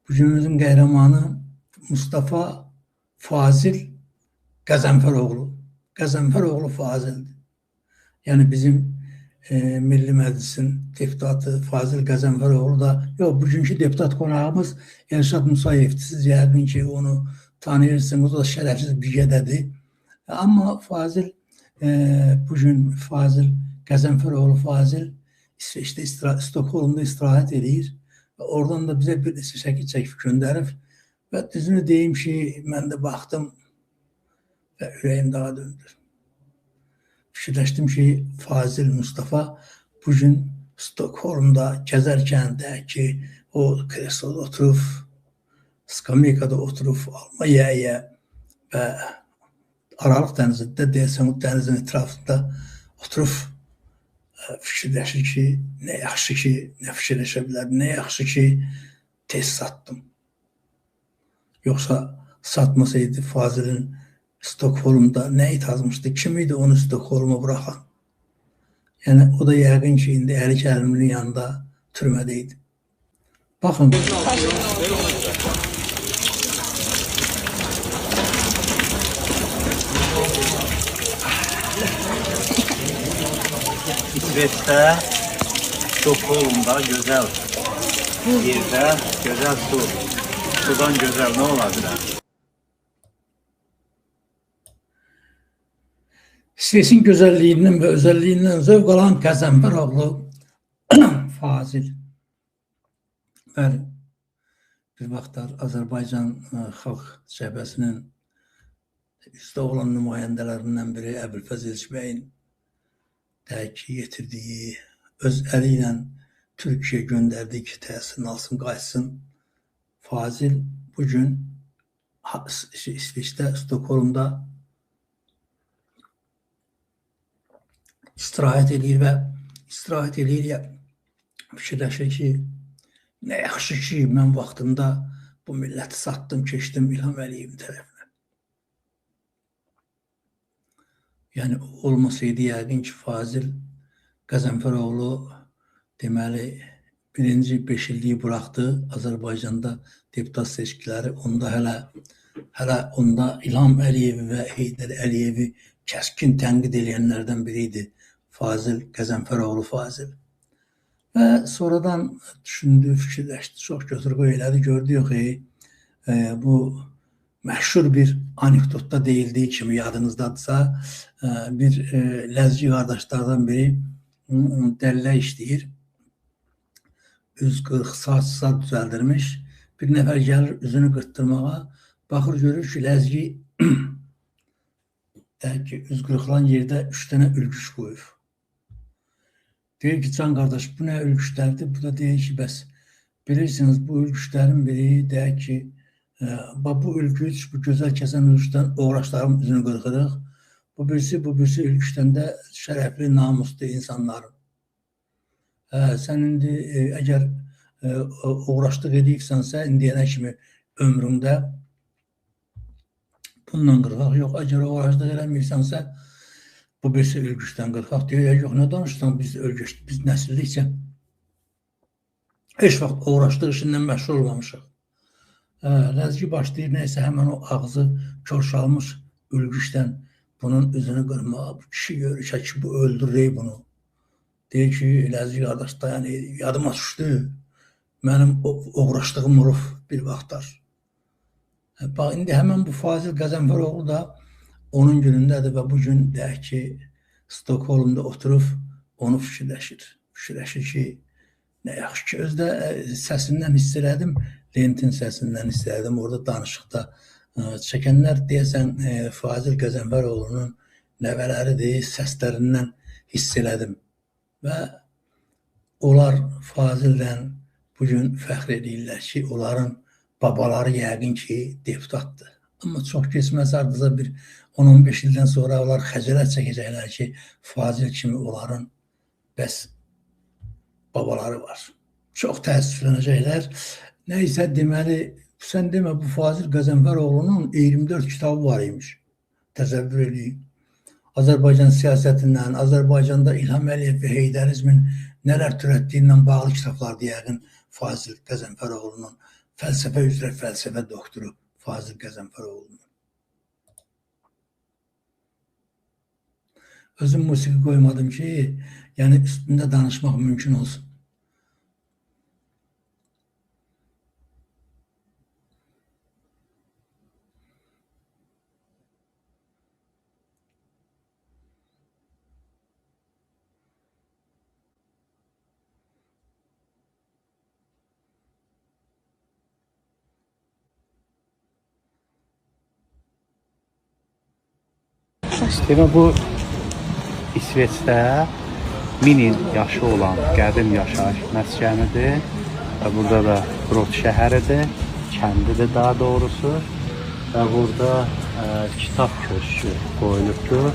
Bugünümüzün qəhrəmanı Mustafa Fazil Qəzənfəroğlu. Qəzənfəroğlu Fazildir. Yəni bizim Milli Məclisin deputatı Fazil Qəzənfəroğlu da, yox, bugünkü deputat qonağımız Elşad Musayevdir. Siz yəqin ki, onu tanıyırsınız, o da şərəfsiz bir gədədir. Amma Fazil, bugün Fazil Qəzənfəroğlu Fazil İsveçdə, Stokholmda istirahət edir. Oradan da bizə bir neçə şəkil çəkib göndərib və düzünü deyim ki, mən də baxdım və ürəyim daha döndür. Fikirləşdim ki, Fazil Mustafa bugün Stokholmda gəzərkən də ki, o kresloda oturub, skameykada oturub, alma yeyə və Aralıq dənizində deyəsən, o dənizin ətrafında oturub fikirləşir ki, nə yaxşı ki, nə fikirləşə bilər, nə yaxşı ki, tez satdım. Yoxsa satmasaydı Fazilin Stokholmda nə itazmışdı, kim idi onu Stokholma bıraxan? Yəni, o da yəqin ki, indi Əli Kərimlinin yanında türmədə idi. Baxın. İsveç'te, Stockholm'da güzel yerde güzel su. Sudan güzel ne olabilir? İsveç'in gözəlliyindən və özəlliyindən zövq alan Qəzənfəroğlu Fazil. Bəli, bir vaxtlar Azərbaycan Xalq Cəbhəsinin üstə olan nümayəndələrindən biri Əbülfəz Elçibəyin dəki yetirdiyi, öz əli ilə Türkiyə göndərdiyi ki, təsirini alsın, qayıtsın. Fazil bugün İsveçdə, Stokholmda istirahət edir və istirahət edir, fikirləşir ki, nə yaxşı ki, mən vaxtında bu milləti satdım, keçdim İlham Əliyevin tərəfinə. Yəni, olmasaydı yəqin ki, Fazil Qəzənfəroğlu deməli, birinci 5 illiyi buraxdı Azərbaycanda deputat seçkiləri. Onda hələ onda İlham Əliyevi və Heydər Əliyevi kəskin tənqid edənlərdən biri idi Fazil Qəzənfəroğlu Fazil. Və sonradan düşündü, fikirləşdi, çox götür-qoy elədi, gördü, yox, bu məşhur bir anekdotda deyildiyi kimi yadınızdadırsa, bir ləzgi qardaşlardan biri dəllə işləyir, üz qırx, saat düzəldirmiş, bir nəfər gəlir üzünü qırtdırmağa, baxır, görür ki, ləzgi üz qırxılan yerdə 3 dənə ülgüç qoyub. Deyir ki, can qardaş, bu nə ülgüçlərdir? Bu da deyir ki, bəs bilirsiniz, bu ülgüçlərin biri deyir ki, bu ülgüç, bu gözəl kəsən ülgüçdən uğraşların üzünü qırxırıq. Bu birisi ülgüçdən də şərəfli, namuslu insanların. Sən indi əgər uğraşlıq edirsənsə, indiyənə kimi ömründə bundan qırxaq, yox, əgər uğraşlıq eləmirsənsə, bu birisi ülgüçdən qırxaq deyir, yox, nə danışsan, biz nəsillikcə heç vaxt uğraşlıq işindən məşğul olmamışıq. Ləzgi başlayır, neysə, həmən o ağzı körşalmış ülgüçdən bunun üzünü qırmağa, bu kişi görür ki, bu öldürür bunu. Deyir ki, ləzgi qardaş dayan, yadıma düşdü, mənim uğraşdığım olub bir vaxtlar. Bax, indi həmən bu Fazil Qəzənfəroğlu da onun günündədir və bugün deyək ki, Stokholmda oturub onu fikirləşir. Fikirləşir ki, nə yaxşı ki, özdə səsindən hiss elədim, Lentin səsindən hiss elədim, orada danışıqda çəkənlər deyəsən Fazil Qəzənfəroğlunun nəvələridir, səslərindən hiss elədim. Və onlar Fazildən bugün fəxr edirlər ki, onların babaları yəqin ki, deputatdır. Amma çox keçməz ardıca bir 10-15 ildən sonra onlar xəcələt çəkəcəklər ki, Fazil kimi onların bəs babaları var. Çox təəssüflənəcəklər. Nəysə, deməli, sən demə, bu Fazil Qəzənfəroğlunun 24 kitabı var imiş. Təsəvvür edin. Azərbaycan siyasətindən, Azərbaycanda İlham Əliyev və Heydərizmin nələr törətdiyindən bağlı kitablardır yəqin Fazil Qəzənfəroğlunun. fəlsəfə üzrə fəlsəfə doktoru Fazil Qəzənfəroğlu'nun. Özüm musiqi qoymadım ki, yəni üstündə danışmaq mümkün olsun. Demək bu İsveçdə 1000 il yaşı olan qədim yaşayış məskənidir və burada da Brod şəhəridir, kəndidir daha doğrusu və burada kitab köşkü qoyulubdur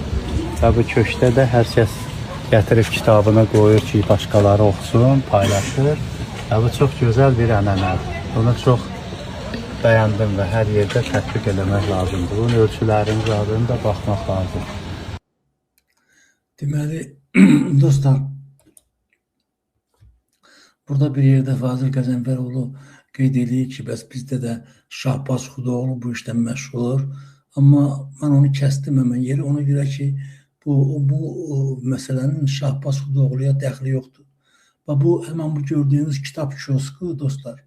və bu köşkdə də hər kəs gətirib kitabını qoyur ki, başqaları oxusun, paylaşır və bu çox gözəl bir ənənədir. Bunu çox bəyəndim və hər yerdə tətbiq eləmək lazımdır. Bunun ölçülərini zadını da baxmaq lazımdır. Deməli, dostlar, burada bir yerdə Fazil Qəzənfəroğlu qeyd edir ki, bəs bizdə də Şahbaz Xudoğlu bu işdən məşğul olur. Amma mən onu kəsdim həmən yeri. Ona görə ki, bu məsələnin Şahbaz Xudoğluya dəxli yoxdur. Və bu, həmən bu gördüyünüz kitab kioskı, dostlar,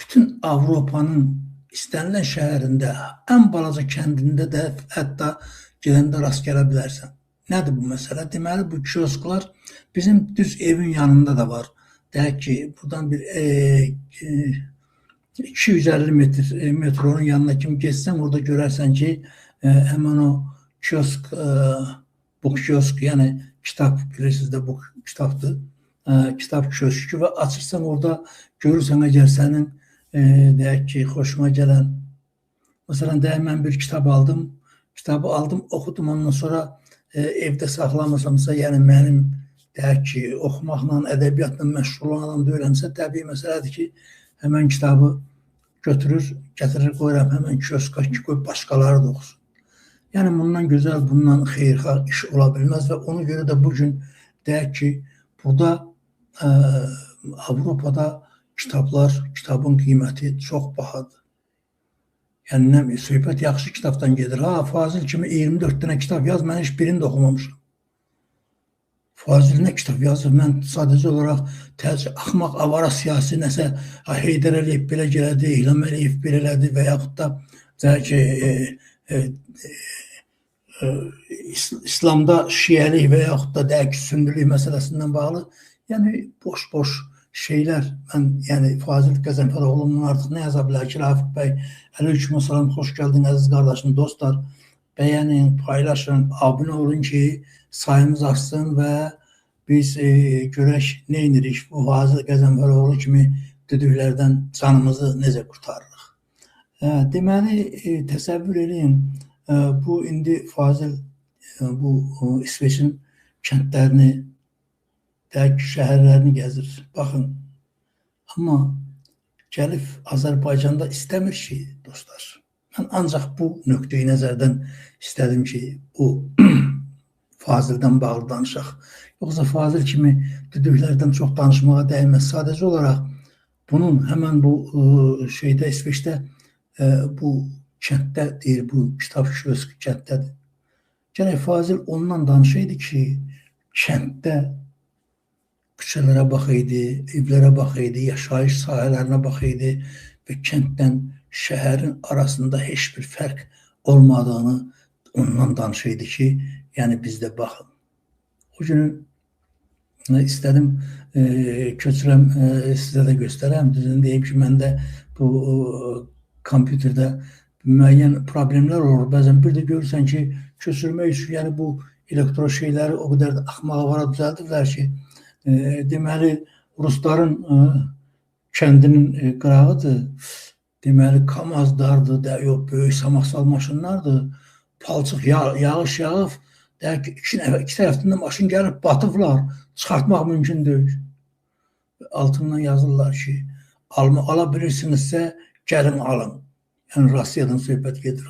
bütün Avropanın istənilən şəhərində, ən balaca kəndində də hətta gedəndə rast gələ bilərsən. Nədir bu məsələ? Deməli, bu kiosklar bizim düz evin yanında da var. Deyək ki, buradan bir 250 metr metronun yanına kimi geçsən, orada görərsən ki, həmən o kiosk, bu kiosk, yəni kitab, bilirsiniz də bu kitabdır, kitab kioskü və açırsan orada görürsən, əgər sənin deyək ki, xoşuma gələn, məsələn, deyək, mən bir kitab aldım, oxudum, ondan sonra evdə saxlamasam,sa yəni mənim deyək ki, oxumaqla, ədəbiyyatla məşğul olan adam deyirəmsə, təbii məsələdir ki, həmən kitabı götürür, gətirir, qoyuram həmən kioska ki, qoy başqaları da oxusun. Yəni, bundan gözəl, bundan xeyirxah iş ola bilməz və ona görə də bugün deyək ki, burada Avropada kitabın qiyməti çox bahadır. Yəni, söhbət yaxşı kitabdan gedir. Fazil kimi 24 dənə kitab yaz, mən heç birini də oxumamışam. Fazil nə kitab yazır? Mən sadəcə olaraq axmaq, avara, siyasi nəsə Heydər Əliyev belə gələdi, İlham Əliyev belə elədi və yaxud da İslamda şiəlik və yaxud da deyək ki, sünnülük məsələsindən bağlı, yəni boş-boş şeylər, mən, yəni Fazil Qəzənfəroğlu'nun artıq nə yaza bilər ki, Rafiq bəy, əleyhissalam, xoş gəldin, əziz qardaşım, dostlar, bəyənin, paylaşın, abunə olun ki, sayımız artsın və biz görək, nə edirik, bu Fazil Qəzənfəroğlu kimi düdüklərdən canımızı necə qurtarırıq. Deməli, təsəvvür edin, bu indi Fazil bu İsveçin kəndlərini, deyək ki, şəhərlərini gəzir. Baxın, amma gəlib Azərbaycanda istəmir ki, dostlar. Mən ancaq bu nöqteyi nəzərdən istədim ki, bu Fazildən bağlı danışaq. Yoxsa Fazil kimi düdüklərdən çox danışmağa dəyməz. Sadəcə olaraq bunun həmən bu şeydə, İsveçdə bu kənddə deyir, bu kitab kioski kənddədir. Gərək Fazil ondan danışaydı ki, kənddə küçələrə baxaydı, evlərə baxaydı, yaşayış sahələrinə baxaydı və kənddən şəhərin arasında heç bir fərq olmadığını ondan danışaydı ki, yəni bizdə baxın. O günü istədim, köçürəm, sizə də göstərəm, düzünü deyim ki, məndə bu kompüterdə müəyyən problemlər olur. Bəzən bir də görürsən ki, köçürmək üçün, yəni bu elektron şeyləri o qədər də axmağa vara düzəldirlər ki, deməli, Rusların kəndinin qırağıdır, deməli, kamazlardır, böyük samaxsal maşınlardır, palçıq, yağış yağıb, deyək ki, iki tərəfdən maşın gəlib, batıblar, çıxartmaq mümkün deyil. Altından yazırlar ki, ala bilirsinizsə, gəlin alın. Yəni, Rusiyadan söhbət gedir.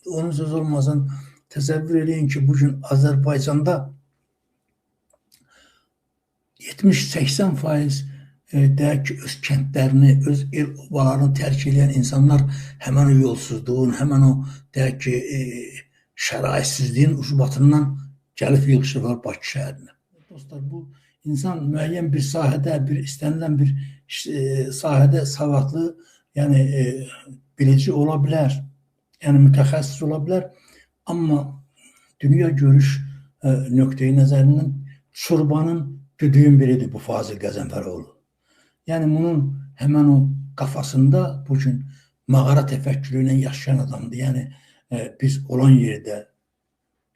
Onun söz olmasın, təsəvvür edin ki, bugün Azərbaycanda 70-80% deyək ki, öz kəndlərini, öz el obalarını tərk edən insanlar həmən o yolsuzluğun, həmən o deyək ki, şəraitsizliyin ucbatından gəlib yığışırlar Bakı şəhərinə. Dostlar, bu insan müəyyən bir sahədə, bir istənilən bir sahədə savadlı, yəni bilici ola bilər, yəni mütəxəssis ola bilər, amma dünya görüş nöqteyi nəzərindən çorbanın düdüyün biridir bu Fazil Qəzənfəroğlu. Yəni bunun həmən o qafasında bu gün mağara təfəkkürü ilə yaşayan adamdır. Yəni biz olan yerdə,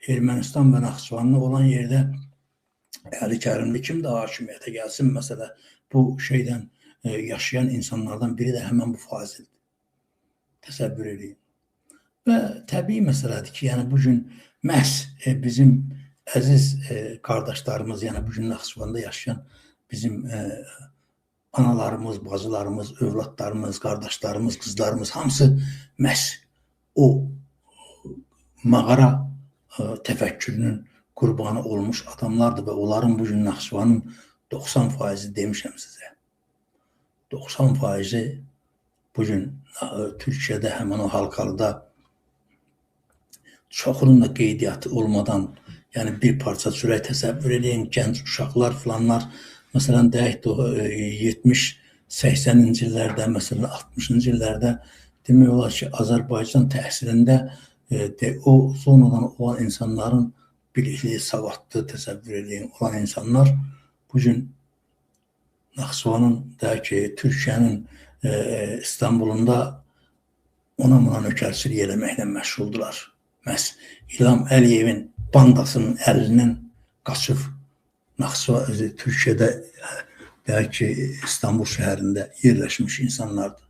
Ermənistan və Naxçıvanlı olan yerdə Əli Kərimli kim də hakimiyyətə gəlsin, məsələ bu şeydən yaşayan insanlardan biri də həmən bu Fazildir. Təsəvvür edin. Və təbii məsələdir ki, yəni bugün məhz bizim əziz qardaşlarımız, yəni bugün Naxçıvanda yaşayan bizim analarımız, bacılarımız, övladlarımız, qardaşlarımız, qızlarımız hamısı məhz o mağara təfəkkürünün qurbanı olmuş adamlardır və onların bugün Naxçıvanın 90% demişəm sizə. 90% bugün Türkiyədə həmən o Halkalıda çoxunun da qeydiyyatı olmadan, yəni bir parça çörək təsəvvür edin, gənc uşaqlar filanlar, məsələn, deyək də 70-80-ci illərdə, məsələn, 60-cı illərdə demək olar ki, Azərbaycan təhsilində o sonradan olan insanların bilikli, savadlı, təsəvvür edin olan insanlar bugün Naxçıvanın, deyək ki, Türkiyənin İstanbulunda ona nökərçilik eləməklə məşğuldular. Məhz İlham Əliyevin bandasının əlindən qaçıb Türkiyədə, deyək ki, İstanbul şəhərində yerləşmiş insanlardır.